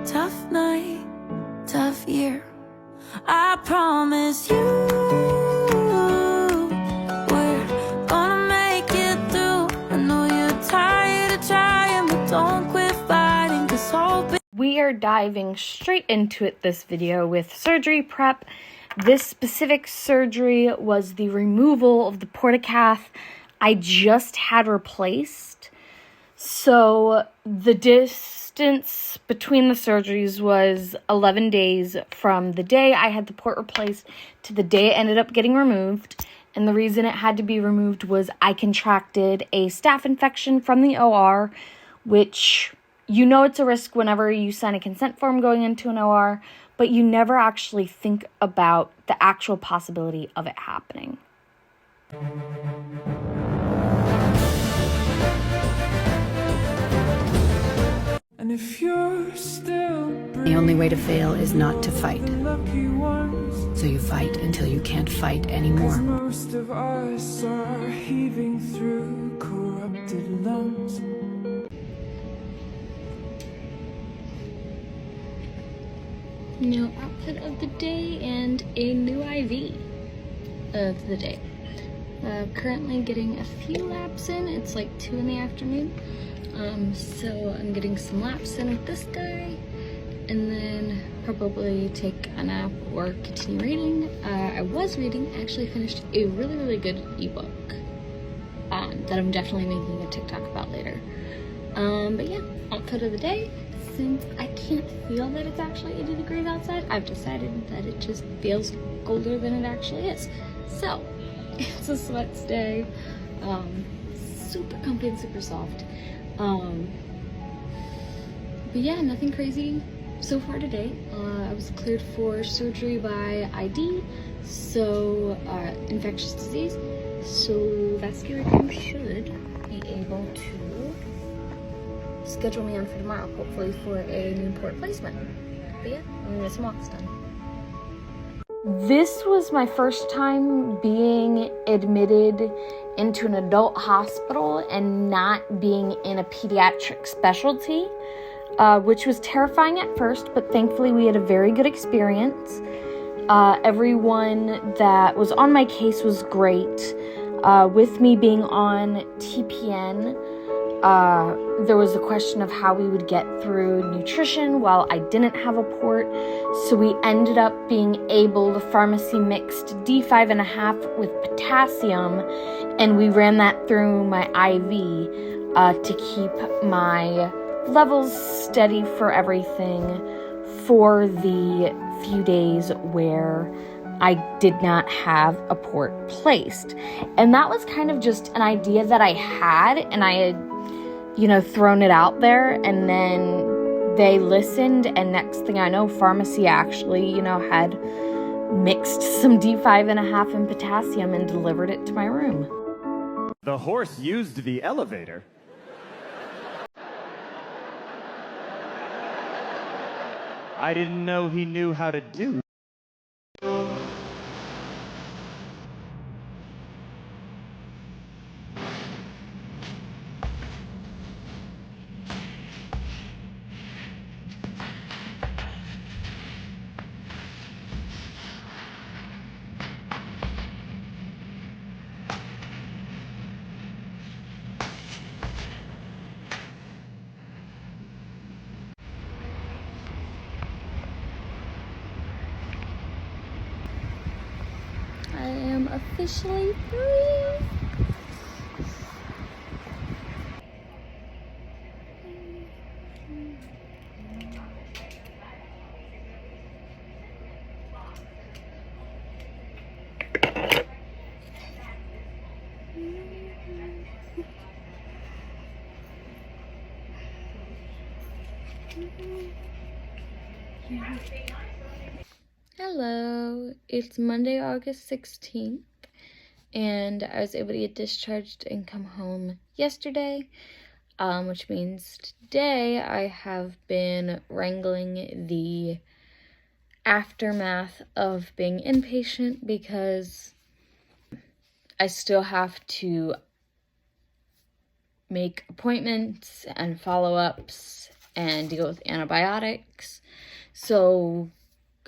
Tough night, tough year. I promise you, we're gonna make it through. I know you're tired of trying, but don't quit fighting, 'cause hope. We are diving straight into it this video with surgery prep. This specific surgery was the removal of the portacath I just had replaced. So the distance between the surgeries was 11 days from the day I had the port replaced to the day it ended up getting removed. And the reason it had to be removed was I contracted a staph infection from the OR, which, you know, it's a risk whenever you sign a consent form going into an OR, but you never actually think about the actual possibility of it happening. And if you're still The only way to fail is not to fight. lucky ones, So you fight until you can't fight anymore. most of us are heaving through corrupted lungs. New outfit of the day and a new IV of the day. Currently getting a few laps in. It's like 2 in the afternoon. So I'm getting some laps in with this guy and then probably take a nap or continue reading. I was reading, I actually finished a really good ebook that I'm definitely making a TikTok about later. But yeah, outfit of the day. Since I can't feel that it's actually 80 degrees outside, I've decided that it just feels colder than it actually is. So, it's a sweats day. Super comfy and super soft. But yeah, nothing crazy so far today. I was cleared for surgery by ID, so infectious disease. So vascular team should be able to schedule me on for tomorrow, hopefully for a new port placement. But yeah, I'm gonna get some walks done. This was my first time being admitted into an adult hospital and not being in a pediatric specialty, which was terrifying at first, but thankfully we had a very good experience. Everyone that was on my case was great. With me being on TPN, there was a question of how we would get through nutrition while I didn't have a port. So we ended up being able to pharmacy mixed D5.5 with potassium, and we ran that through my IV to keep my levels steady for everything for the few days where I did not have a port placed. And that was kind of just an idea that I had, and I had, thrown it out there, and then they listened, and next thing I know, pharmacy actually, had mixed some D5.5 and potassium and delivered it to my room. The horse used the elevator. I didn't know he knew how to do. I am officially free. Hello, it's Monday, August 16th, and I was able to get discharged and come home yesterday, which means today I have been wrangling the aftermath of being inpatient because I still have to make appointments and follow-ups and deal with antibiotics. So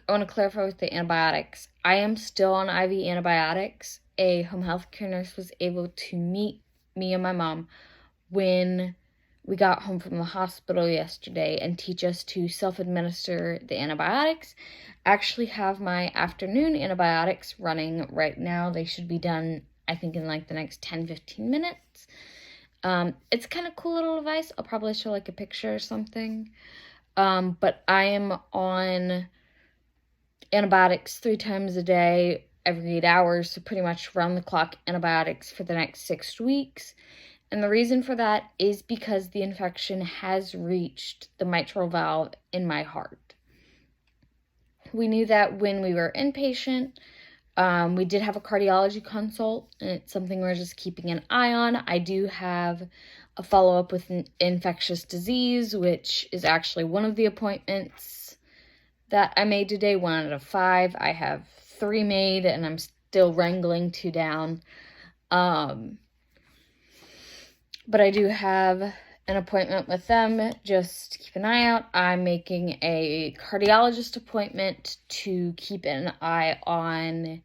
I want to clarify with the antibiotics. I am still on IV antibiotics. A home health care nurse was able to meet me and my mom when we got home from the hospital yesterday and teach us to self-administer the antibiotics. I actually have my afternoon antibiotics running right now. They should be done, I think, in like the next 10-15 minutes. It's kind of cool little device. I'll probably show like a picture or something. But I am on antibiotics 3 times a day, every 8 hours, so pretty much round-the-clock antibiotics for the next 6 weeks. And the reason for that is because the infection has reached the mitral valve in my heart. We knew that when we were inpatient. We did have a cardiology consult, and it's something we're just keeping an eye on. I do have a follow-up with an infectious disease, which is actually one of the appointments that I made today, 1 out of 5. I have 3 made, and I'm still wrangling 2 down. But I do have an appointment with them. Just keep an eye out. I'm making a cardiologist appointment to keep an eye on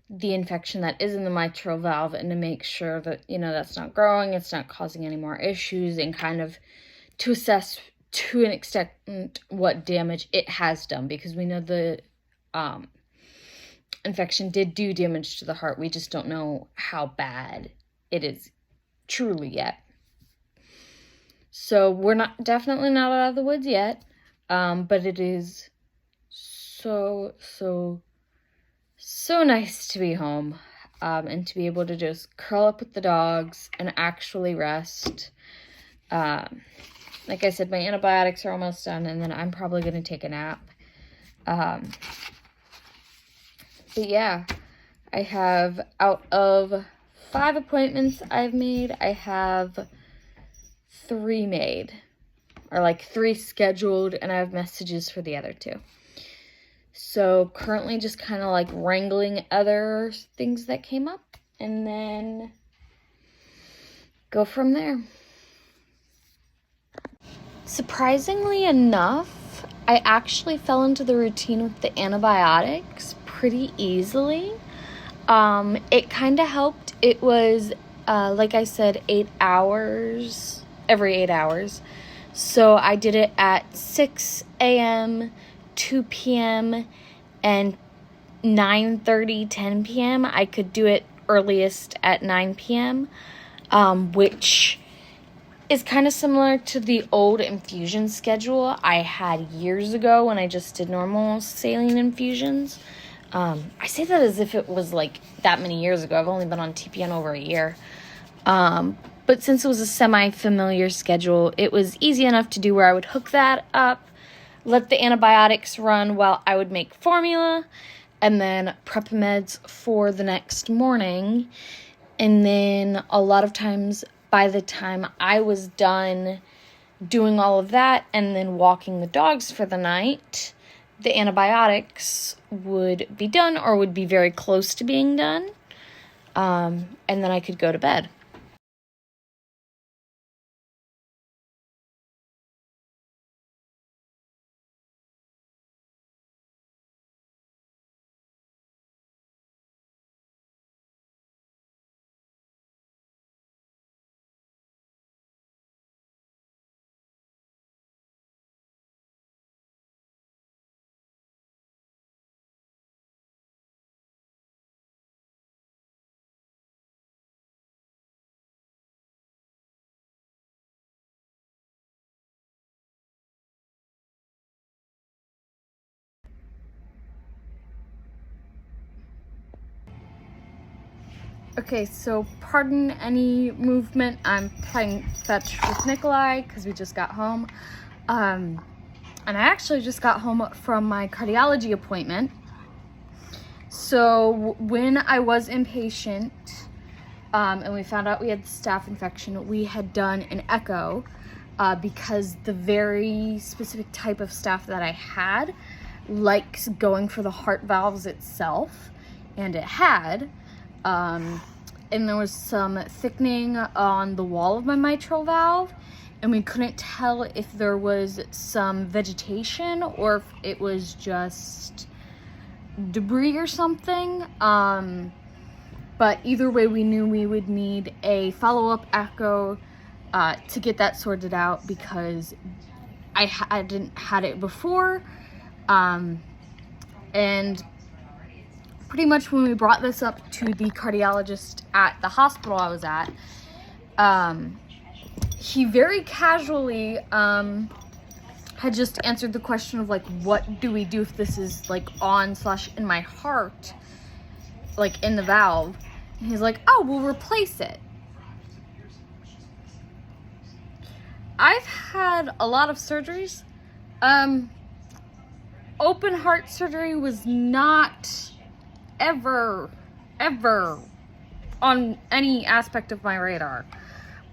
the infection that is in the mitral valve and to make sure that, that's not growing, it's not causing any more issues, and kind of to assess to an extent what damage it has done, because we know the infection did do damage to the heart. We just don't know how bad it is truly yet. So we're definitely not out of the woods yet, but it is so nice to be home, and to be able to just curl up with the dogs and actually rest. Like I said, my antibiotics are almost done, and then I'm probably going to take a nap. But yeah, I have, out of 5 appointments I've made, I have 3 made, or like 3 scheduled, and I have messages for the other 2. So currently just kind of like wrangling other things that came up, and then go from there. Surprisingly enough, I actually fell into the routine with the antibiotics pretty easily. It kind of helped. It was, like I said, 8 hours, every 8 hours. So I did it at 6 a.m., 2 p.m., and 9:30, 10 p.m. I could do it earliest at 9 p.m., which is kind of similar to the old infusion schedule I had years ago when I just did normal saline infusions. I say that as if it was like that many years ago. I've only been on TPN over a year. But since it was a semi-familiar schedule, it was easy enough to do where I would hook that up, let the antibiotics run while I would make formula, and then prep meds for the next morning. And then a lot of times, by the time I was done doing all of that and then walking the dogs for the night, the antibiotics would be done or would be very close to being done. And then I could go to bed. Okay, so pardon any movement. I'm playing fetch with Nikolai because we just got home. And I actually just got home from my cardiology appointment. So when I was inpatient, and we found out we had the staph infection, we had done an echo because the very specific type of staph that I had likes going for the heart valves itself, and it had. And there was some thickening on the wall of my mitral valve, and we couldn't tell if there was some vegetation or if it was just debris or something. But either way, we knew we would need a follow-up echo to get that sorted out, because I hadn't had it before. And pretty much when we brought this up to the cardiologist at the hospital I was at, he very casually had just answered the question of like, what do we do if this is like on/in my heart, like in the valve? And he's like, oh, we'll replace it. I've had a lot of surgeries. Open heart surgery was not ever on any aspect of my radar.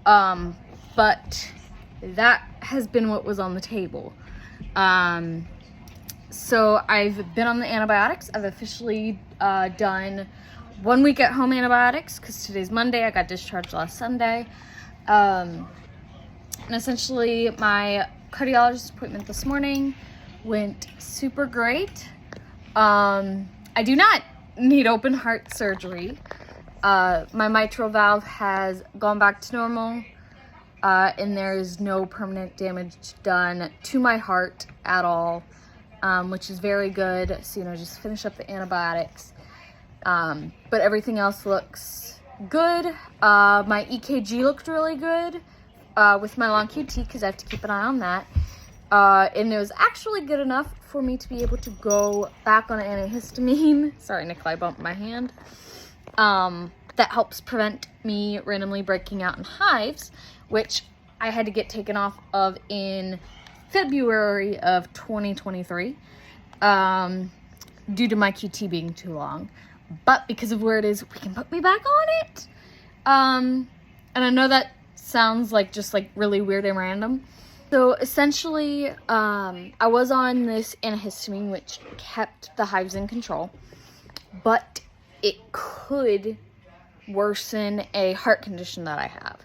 But that has been what was on the table. So I've been on the antibiotics. I've officially done 1 week at home antibiotics, because today's Monday. I got discharged last Sunday. And essentially my cardiologist appointment this morning went super great. I do not need open heart surgery. My mitral valve has gone back to normal, and there is no permanent damage done to my heart at all, which is very good. So, just finish up the antibiotics. But everything else looks good. My EKG looked really good with my long QT, because I have to keep an eye on that. And it was actually good enough for me to be able to go back on antihistamine. Sorry, Nikolai bumped my hand. That helps prevent me randomly breaking out in hives, which I had to get taken off of in February of 2023 due to my QT being too long. But because of where it is, we can put me back on it. And I know that sounds like just like really weird and random. So essentially, I was on this antihistamine, which kept the hives in control, but it could worsen a heart condition that I have.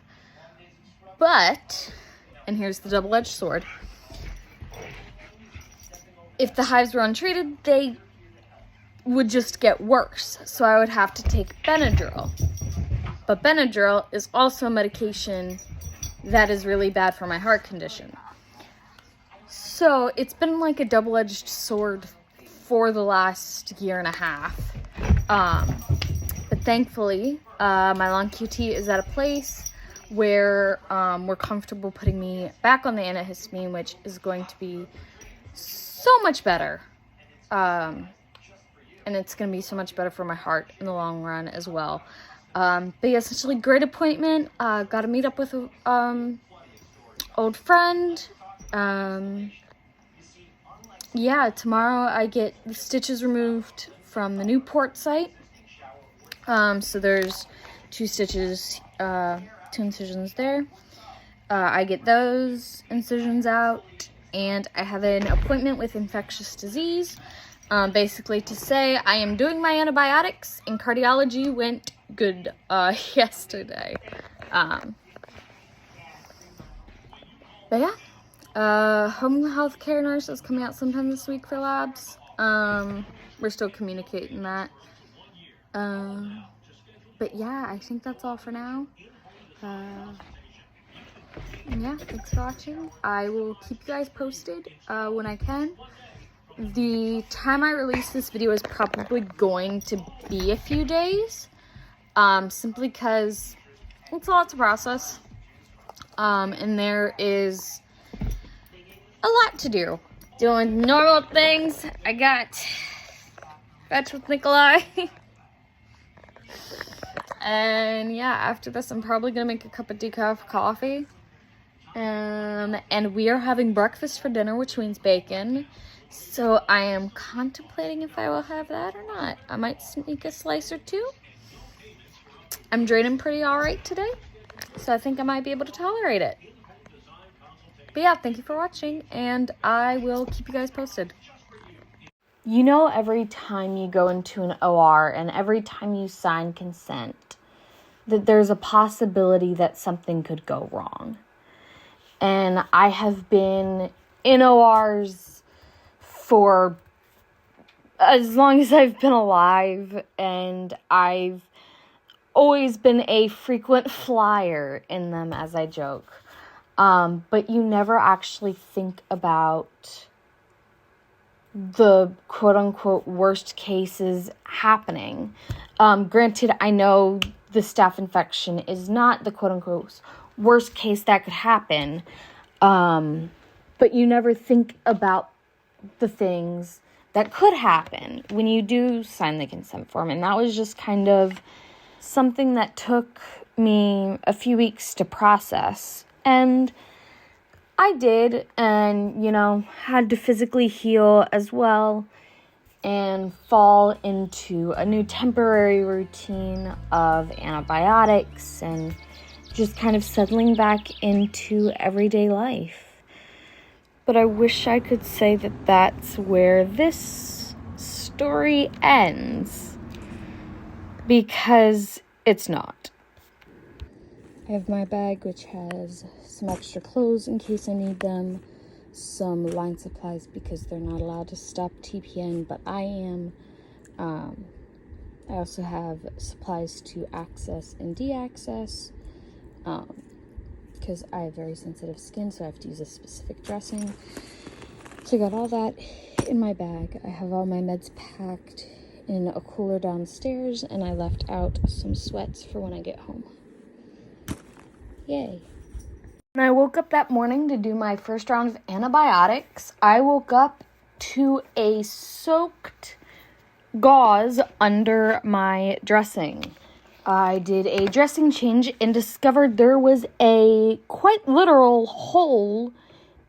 But, and here's the double-edged sword, if the hives were untreated, they would just get worse. So I would have to take Benadryl. But Benadryl is also a medication that is really bad for my heart condition. So it's been like a double-edged sword for the last year and a half. But thankfully, my long QT is at a place where we're comfortable putting me back on the antihistamine, which is going to be so much better. And it's going to be so much better for my heart in the long run as well. But yeah, essentially great appointment. Got to meet up with a old friend. Yeah, tomorrow I get the stitches removed from the Newport site. So there's 2 stitches, 2 incisions there. I get those incisions out, and I have an appointment with infectious disease, basically to say I am doing my antibiotics, and cardiology went good yesterday. But yeah, home health care nurse is coming out sometime this week for labs. We're still communicating that. But yeah, I think that's all for now. Yeah, thanks for watching. I will keep you guys posted when I can. The time I release this video is probably going to be a few days, simply because it's a lot to process, and there is a lot to do. Doing normal things. I got fetch with Nikolai. And yeah, after this, I'm probably gonna make a cup of decaf coffee. And we are having breakfast for dinner, which means bacon. So I am contemplating if I will have that or not. I might sneak a slice or 2. I'm draining pretty alright today, so I think I might be able to tolerate it. But yeah, thank you for watching, and I will keep you guys posted. You know, every time you go into an OR and every time you sign consent, that there's a possibility that something could go wrong. And I have been in ORs for as long as I've been alive, and I've always been a frequent flyer in them, as I joke. But you never actually think about the quote-unquote worst cases happening. Granted, I know the staph infection is not the quote-unquote worst case that could happen, but you never think about the things that could happen when you do sign the consent form. And that was just kind of something that took me a few weeks to process. And I did, and, had to physically heal as well and fall into a new temporary routine of antibiotics and just kind of settling back into everyday life. But I wish I could say that that's where this story ends, because it's not. I have my bag, which has some extra clothes in case I need them, some line supplies because they're not allowed to stop TPN, but I am. I also have supplies to access and de-access, because I have very sensitive skin, so I have to use a specific dressing. So I got all that in my bag. I have all my meds packed in a cooler downstairs, and I left out some sweats for when I get home. Yay. When I woke up that morning to do my first round of antibiotics, I woke up to a soaked gauze under my dressing. I did a dressing change and discovered there was a quite literal hole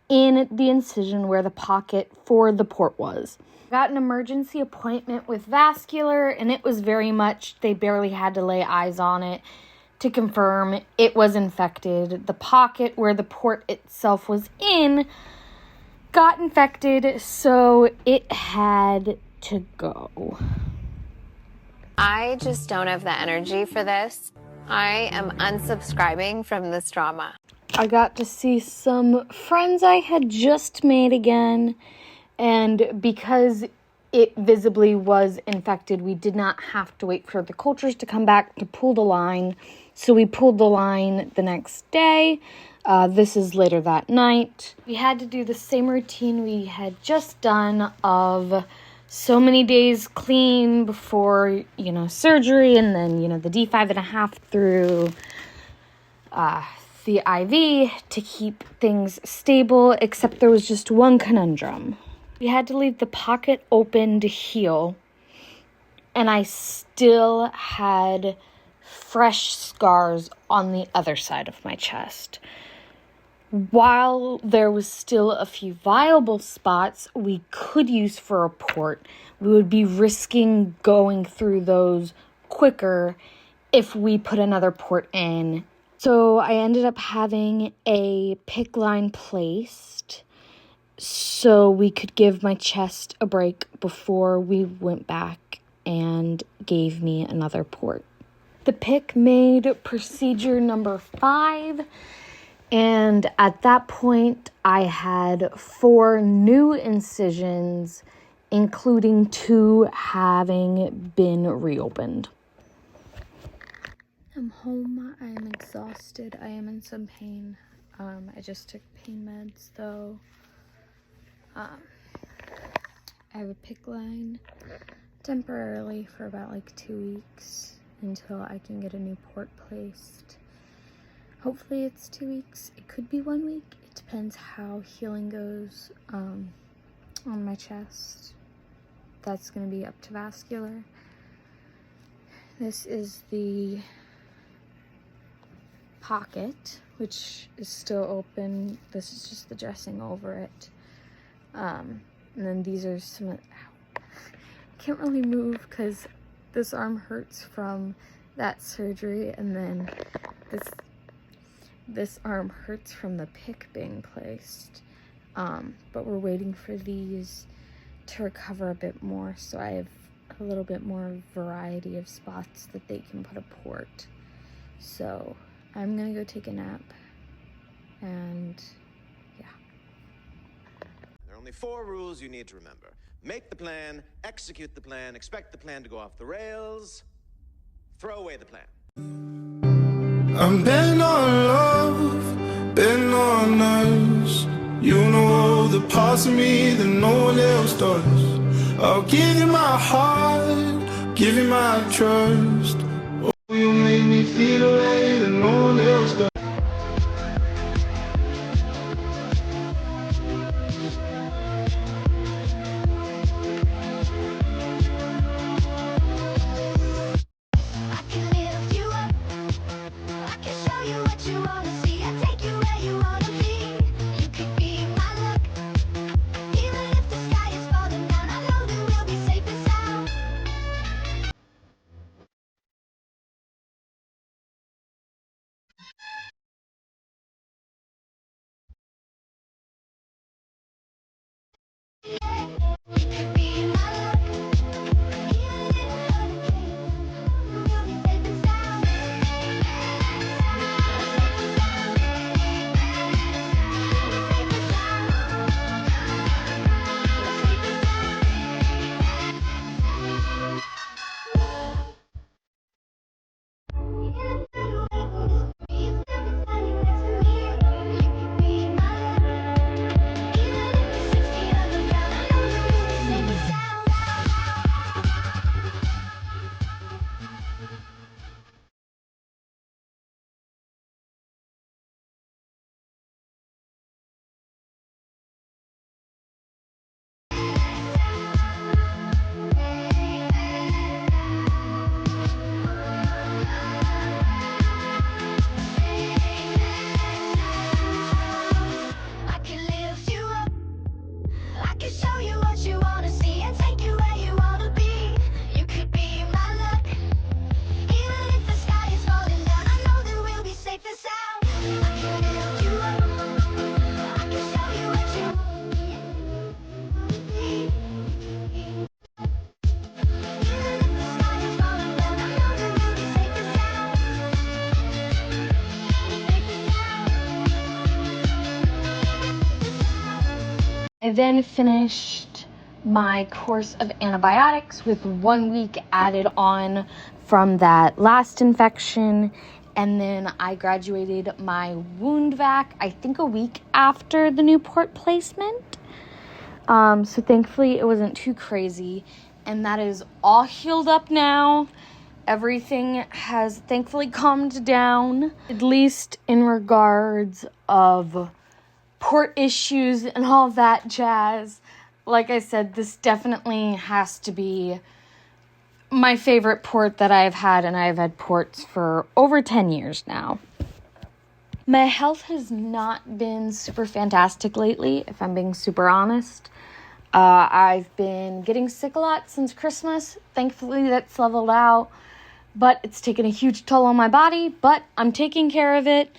in the incision where the pocket for the port was. Got an emergency appointment with vascular, and it was very much, they barely had to lay eyes on it to confirm it was infected. The pocket where the port itself was in got infected, so it had to go. I just don't have the energy for this. I am unsubscribing from this drama. I got to see some friends I had just made again, and because it visibly was infected, we did not have to wait for the cultures to come back to pull the line. So we pulled the line the next day. This is later that night. We had to do the same routine we had just done of so many days clean before, surgery, and then, the D5.5 through the IV to keep things stable, except there was just one conundrum. We had to leave the pocket open to heal, and I still had fresh scars on the other side of my chest. While there was still a few viable spots we could use for a port, we would be risking going through those quicker if we put another port in. So I ended up having a PICC line placed so we could give my chest a break before we went back and gave me another port. The PICC made procedure number 5, and at that point, I had 4 new incisions, including 2 having been reopened. I'm home. I am exhausted. I am in some pain. I just took pain meds, though. I have a PICC line temporarily for about 2 weeks until I can get a new port placed. Hopefully it's 2 weeks. It could be 1 week. It depends how healing goes on my chest. That's going to be up to vascular. This is the pocket, which is still open. This is just the dressing over it. And then these are some... Ow. I can't really move because this arm hurts from that surgery, and then this arm hurts from the PICC being placed. But we're waiting for these to recover a bit more, so I have a little bit more variety of spots that they can put a port. So I'm gonna go take a nap and only 4 rules you need to remember. Make the plan, execute the plan, expect the plan to go off the rails, throw away the plan. I'm bent on love, bent on us. You know all the parts of me that no one else does. I'll give you my heart, give you my trust. Oh, you make me feel a way that no one else does. I then finished my course of antibiotics with 1 week added on from that last infection, and then I graduated my wound vac, I think a week after the new port placement. So thankfully it wasn't too crazy, and that is all healed up now. Everything has thankfully calmed down, at least in regards of port issues and all that jazz. Like I said, this definitely has to be my favorite port that I've had, and I've had ports for over 10 years now. My health has not been super fantastic lately, if I'm being super honest. I've been getting sick a lot since Christmas. Thankfully, that's leveled out, but it's taken a huge toll on my body, but I'm taking care of it.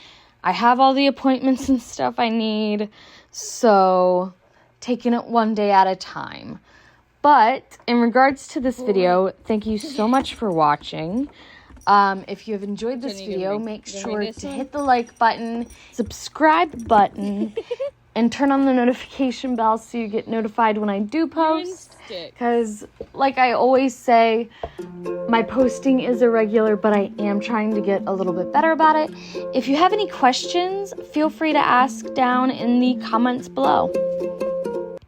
I have all the appointments and stuff I need, so taking it one day at a time. But in regards to this video, thank you so much for watching. If you have enjoyed this video, make sure to hit the like button, subscribe button, and turn on the notification bell so you get notified when I do post. Because, like I always say, my posting is irregular, but I am trying to get a little bit better about it. If you have any questions, feel free to ask down in the comments below.